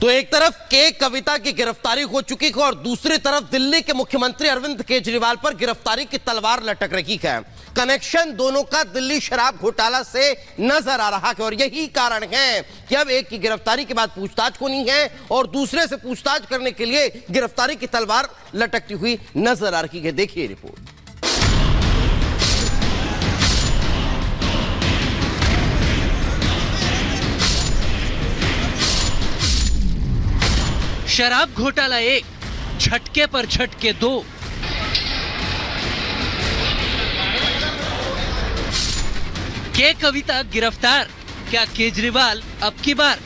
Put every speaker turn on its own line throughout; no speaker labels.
तो एक तरफ के कविता की गिरफ्तारी हो चुकी है और दूसरी तरफ दिल्ली के मुख्यमंत्री अरविंद केजरीवाल पर गिरफ्तारी की तलवार लटक रही है। कनेक्शन दोनों का दिल्ली शराब घोटाला से नजर आ रहा है और यही कारण है कि अब एक की गिरफ्तारी के बाद पूछताछ होनी है और दूसरे से पूछताछ करने के लिए गिरफ्तारी की तलवार लटकती हुई नजर आ रही है। देखिए रिपोर्ट।
शराब घोटाला 1, झटके पर झटके 2। के कविता गिरफ्तार, क्या केजरीवाल अब की बार?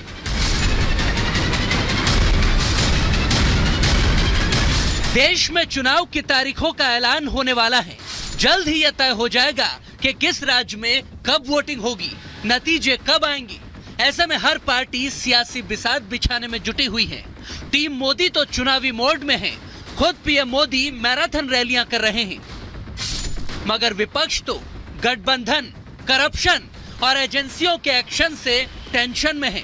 देश में चुनाव की तारीखों का ऐलान होने वाला है। जल्द ही यह तय हो जाएगा कि किस राज्य में कब वोटिंग होगी, नतीजे कब आएंगे। ऐसे में हर पार्टी सियासी बिसात बिछाने में जुटी हुई है। टीम मोदी तो चुनावी मोड में है, खुद पीएम मोदी मैराथन रैलियां कर रहे हैं, मगर विपक्ष तो गठबंधन, करप्शन और एजेंसियों के एक्शन से टेंशन में है।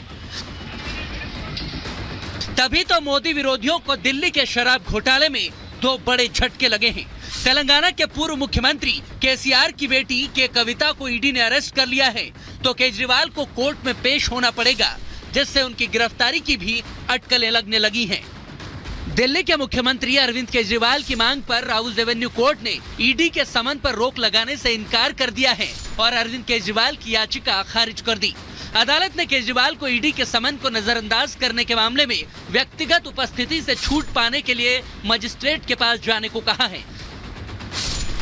तभी तो मोदी विरोधियों को दिल्ली के शराब घोटाले में 2 बड़े झटके लगे हैं। तेलंगाना के पूर्व मुख्यमंत्री केसीआर की बेटी के कविता को ईडी ने अरेस्ट कर लिया है, तो केजरीवाल को कोर्ट में पेश होना पड़ेगा, जिससे उनकी गिरफ्तारी की भी अटकलें लगने लगी हैं। दिल्ली के मुख्यमंत्री अरविंद केजरीवाल की मांग पर राउज एवेन्यू कोर्ट ने ईडी के समन पर रोक लगाने से इनकार कर दिया है और अरविंद केजरीवाल की याचिका खारिज कर दी। अदालत ने केजरीवाल को ईडी के समन को नजरअंदाज करने के मामले में व्यक्तिगत उपस्थिति से छूट पाने के लिए मजिस्ट्रेट के पास जाने को कहा है।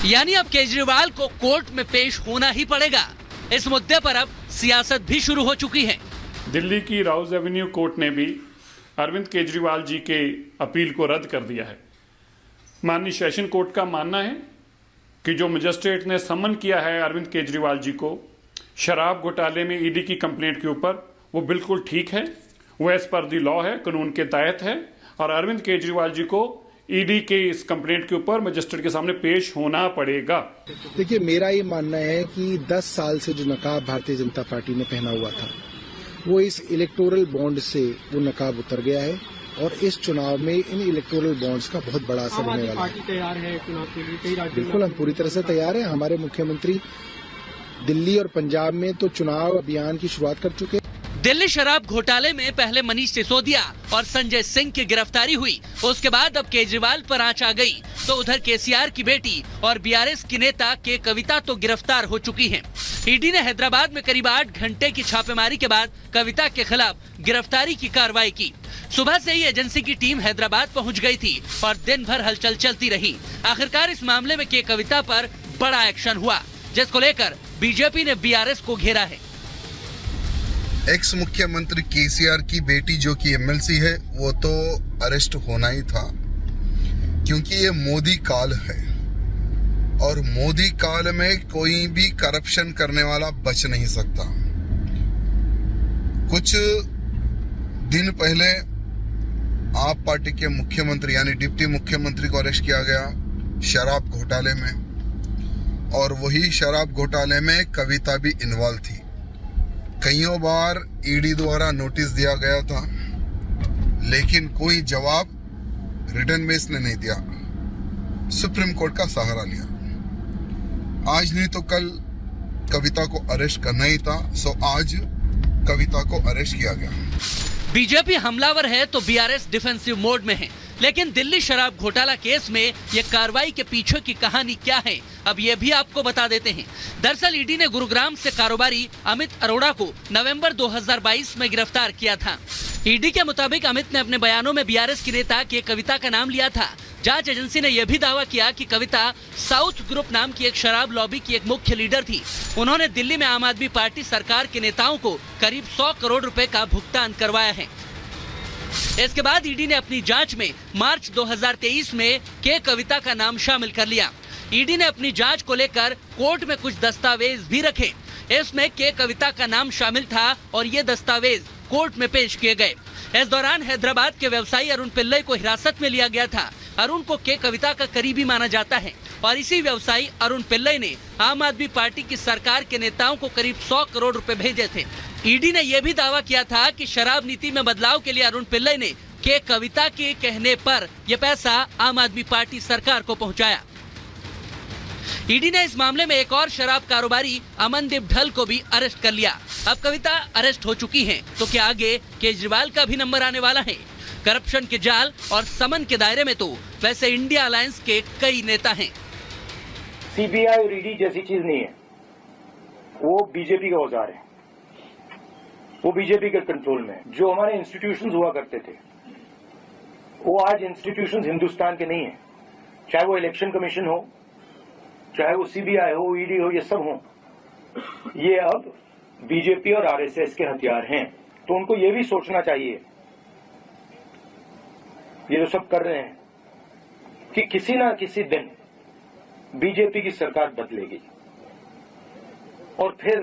यानी अब केजरीवाल को कोर्ट में पेश होना ही पड़ेगा। इस मुद्दे पर अब सियासत भी शुरू हो चुकी है।
दिल्ली की राउज एवेन्यू कोर्ट ने भी अरविंद केजरीवाल जी के अपील को रद्द कर दिया है। माननीय सेशन कोर्ट का मानना है कि जो मजिस्ट्रेट ने समन किया है अरविंद केजरीवाल जी को शराब घोटाले में ईडी की कंप्लेंट के ऊपर, वो बिल्कुल ठीक है, वो एज पर दी लॉ है, कानून के तहत है और अरविंद केजरीवाल जी को ईडी के इस कंप्लेंट के ऊपर मजिस्ट्रेट के सामने पेश होना पड़ेगा।
देखिए, मेरा ये मानना है कि 10 साल से जो नकाब भारतीय जनता पार्टी ने पहना हुआ था, वो इस इलेक्टोरल बॉन्ड से वो नकाब उतर गया है और इस चुनाव में इन इलेक्टोरल बॉन्ड्स का बहुत बड़ा असर होने वाला है।
पार्टी तैयार है चुनाव के लिए?
बिल्कुल, हम पूरी तरह से तैयार हैं। हमारे मुख्यमंत्री दिल्ली और पंजाब में तो चुनाव अभियान की शुरुआत कर चुके हैं।
दिल्ली शराब घोटाले में पहले मनीष सिसोदिया और संजय सिंह की गिरफ्तारी हुई, उसके बाद अब केजरीवाल पर आंच आ गई, तो उधर केसीआर की बेटी और बीआरएस की नेता के कविता तो गिरफ्तार हो चुकी हैं। ईडी ने हैदराबाद में करीब 8 घंटे की छापेमारी के बाद कविता के खिलाफ गिरफ्तारी की कार्रवाई की। सुबह से ही एजेंसी की टीम हैदराबाद पहुंच गई थी और दिन भर हलचल चलती रही। आखिरकार इस मामले में के कविता पर बड़ा एक्शन हुआ, जिसको लेकर बीजेपी ने बीआरएस को घेरा है।
एक्स मुख्यमंत्री केसीआर की बेटी जो कि एमएलसी है, वो तो अरेस्ट होना ही था, क्योंकि ये मोदी काल है और मोदी काल में कोई भी करप्शन करने वाला बच नहीं सकता। कुछ दिन पहले आप पार्टी के मुख्यमंत्री यानी डिप्टी मुख्यमंत्री को अरेस्ट किया गया शराब घोटाले में, और वही शराब घोटाले में कविता भी इन्वॉल्व थी। कईयों बार ईडी द्वारा नोटिस दिया गया था, लेकिन कोई जवाब रिटर्न में इसने नहीं दिया। सुप्रीम कोर्ट का सहारा लिया। आज नहीं तो कल कविता को अरेस्ट करना ही था, सो आज कविता को अरेस्ट किया गया।
बीजेपी हमलावर है तो बीआरएस डिफेंसिव मोड में है, लेकिन दिल्ली शराब घोटाला केस में ये कार्रवाई के पीछे की कहानी क्या है, अब ये भी आपको बता देते हैं। दरअसल ईडी ने गुरुग्राम से कारोबारी अमित अरोड़ा को नवंबर 2022 में गिरफ्तार किया था। ईडी के मुताबिक अमित ने अपने बयानों में बीआरएस की नेता के कविता का नाम लिया था। जांच एजेंसी ने यह भी दावा किया कि कविता साउथ ग्रुप नाम की एक शराब लॉबी की एक मुख्य लीडर थी। उन्होंने दिल्ली में आम आदमी पार्टी सरकार के नेताओं को करीब 100 करोड़ रुपए का भुगतान करवाया है। इसके बाद ईडी ने अपनी जांच में मार्च 2023 में के कविता का नाम शामिल कर लिया। ईडी ने अपनी जांच को लेकर कोर्ट में कुछ दस्तावेज भी रखे। इसमें के कविता का नाम शामिल था और ये दस्तावेज कोर्ट में पेश किए गए। इस दौरान हैदराबाद के व्यवसायी अरुण पिल्लई को हिरासत में लिया गया था। अरुण को के कविता का करीबी माना जाता है और इसी व्यवसायी अरुण पिल्लई ने आम आदमी पार्टी की सरकार के नेताओं को करीब 100 करोड़ रुपए भेजे थे। ईडी ने यह भी दावा किया था कि शराब नीति में बदलाव के लिए अरुण पिल्लई ने के कविता के कहने पर यह पैसा आम आदमी पार्टी सरकार को पहुंचाया। ईडी ने इस मामले में एक और शराब कारोबारी अमनदीप ढल को भी अरेस्ट कर लिया। अब कविता अरेस्ट हो चुकी हैं, तो क्या आगे केजरीवाल का भी नंबर आने वाला है? करप्शन के जाल और समन के दायरे में तो वैसे इंडिया अलायंस के कई नेता हैं।
सीबीआई और ईडी जैसी चीज नहीं है, वो बीजेपी का औजार है, वो बीजेपी के कंट्रोल में। जो हमारे इंस्टीट्यूशंस हुआ करते थे, वो आज इंस्टीट्यूशंस हिंदुस्तान के नहीं है। चाहे वो इलेक्शन कमीशन हो, चाहे वो सीबीआई हो, ईडी हो, ये सब हो, ये अब बीजेपी और आरएसएस के हथियार हैं। तो उनको ये भी सोचना चाहिए, ये जो सब कर रहे हैं, कि किसी ना किसी दिन बीजेपी की सरकार बदलेगी और फिर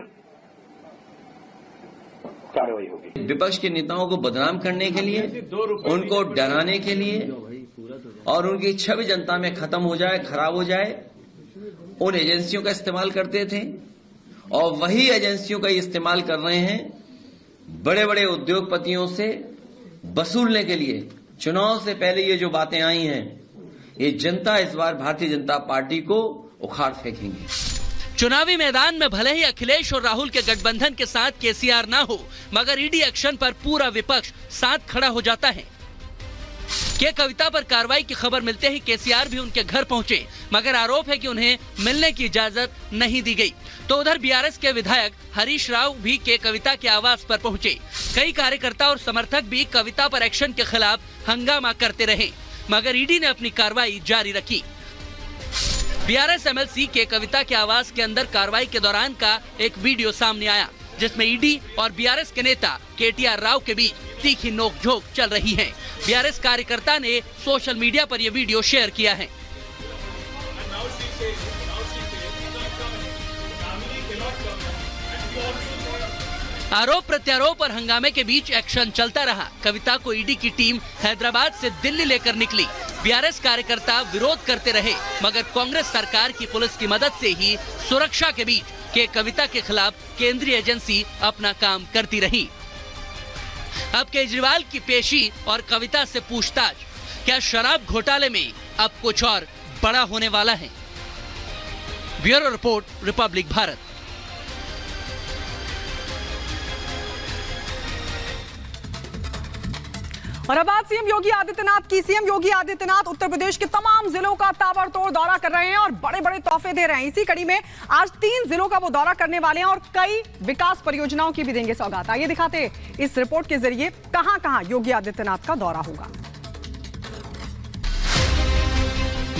कार्रवाई होगी।
विपक्ष के नेताओं को बदनाम करने के लिए, उनको डराने के लिए और उनकी छवि जनता में खत्म हो जाए, खराब हो जाए, उन एजेंसियों का इस्तेमाल करते थे और वही एजेंसियों का इस्तेमाल कर रहे हैं बड़े बड़े उद्योगपतियों से वसूलने के लिए। चुनाव से पहले ये जो बातें आई हैं, ये जनता इस बार भारतीय जनता पार्टी को उखाड़ फेंकेंगे।
चुनावी मैदान में भले ही अखिलेश और राहुल के गठबंधन के साथ केसीआर ना हो, मगर ईडी एक्शन पर पूरा विपक्ष साथ खड़ा हो जाता है। के कविता पर कार्रवाई की खबर मिलते ही केसीआर भी उनके घर पहुंचे, मगर आरोप है कि उन्हें मिलने की इजाजत नहीं दी गई। तो उधर बीआरएस के विधायक हरीश राव भी के कविता के आवास पर पहुंचे। कई कार्यकर्ता और समर्थक भी कविता पर एक्शन के खिलाफ हंगामा करते रहे, मगर ईडी ने अपनी कार्रवाई जारी रखी। बीआरएस एमएलसी के कविता के आवास के अंदर कार्रवाई के दौरान का एक वीडियो सामने आया, जिसमें ईडी और बीआरएस के नेता केटीआर राव के बीच तीखी नोकझोंक चल रही है। बीआरएस कार्यकर्ता ने सोशल मीडिया पर यह वीडियो शेयर किया है। आरोप प्रत्यारोप और हंगामे के बीच एक्शन चलता रहा। कविता को ईडी की टीम हैदराबाद से दिल्ली लेकर निकली। बीआरएस कार्यकर्ता विरोध करते रहे, मगर कांग्रेस सरकार की पुलिस की मदद से ही सुरक्षा के बीच के कविता के खिलाफ केंद्रीय एजेंसी अपना काम करती रही। अब केजरीवाल की पेशी और कविता से पूछताछ, क्या शराब घोटाले में अब कुछ और बड़ा होने वाला है? Bureau report, Republic Bharat.
और अब बात सीएम योगी आदित्यनाथ की। सीएम योगी आदित्यनाथ उत्तर प्रदेश के तमाम जिलों का ताबड़तोड़ दौरा कर रहे हैं और बड़े बड़े तोहफे दे रहे हैं। इसी कड़ी में आज 3 जिलों का वो दौरा करने वाले हैं और कई विकास परियोजनाओं की भी देंगे सौगात। आइए दिखाते हैं इस रिपोर्ट के जरिए कहां कहां योगी आदित्यनाथ का दौरा होगा।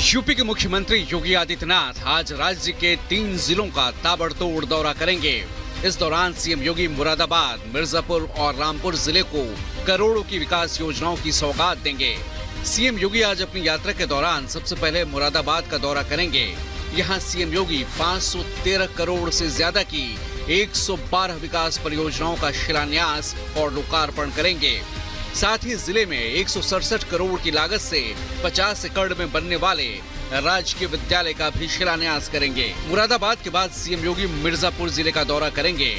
यूपी के मुख्यमंत्री योगी आदित्यनाथ आज राज्य के 3 जिलों का ताबड़तोड़ दौरा करेंगे। इस दौरान सीएम योगी मुरादाबाद, मिर्जापुर और रामपुर जिले को करोड़ों की विकास योजनाओं की सौगात देंगे। सीएम योगी आज अपनी यात्रा के दौरान सबसे पहले मुरादाबाद का दौरा करेंगे। यहां सीएम योगी 513 करोड़ से ज्यादा की 112 विकास परियोजनाओं का शिलान्यास और लोकार्पण करेंगे। साथ ही जिले में 167 करोड़ की लागत से 50 एकड़ में बनने वाले राजकीय विद्यालय का भी शिलान्यास करेंगे। मुरादाबाद के बाद सीएम योगी मिर्जापुर जिले का दौरा करेंगे,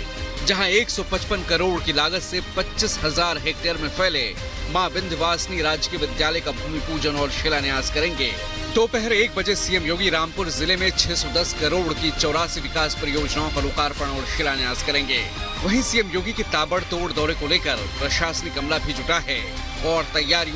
जहां 155 करोड़ की लागत से 25,000 हेक्टेयर में फैले मां विंध्यवासिनी राजकीय विद्यालय का भूमि पूजन और शिलान्यास करेंगे। दोपहर 1 बजे सीएम योगी रामपुर जिले में 610 करोड़ की 84 विकास परियोजनाओं का लोकार्पण और शिलान्यास करेंगे। वहीं सीएम योगी के ताबड़तोड़ दौरे को लेकर प्रशासनिक अमला भी जुटा है और तैयारियों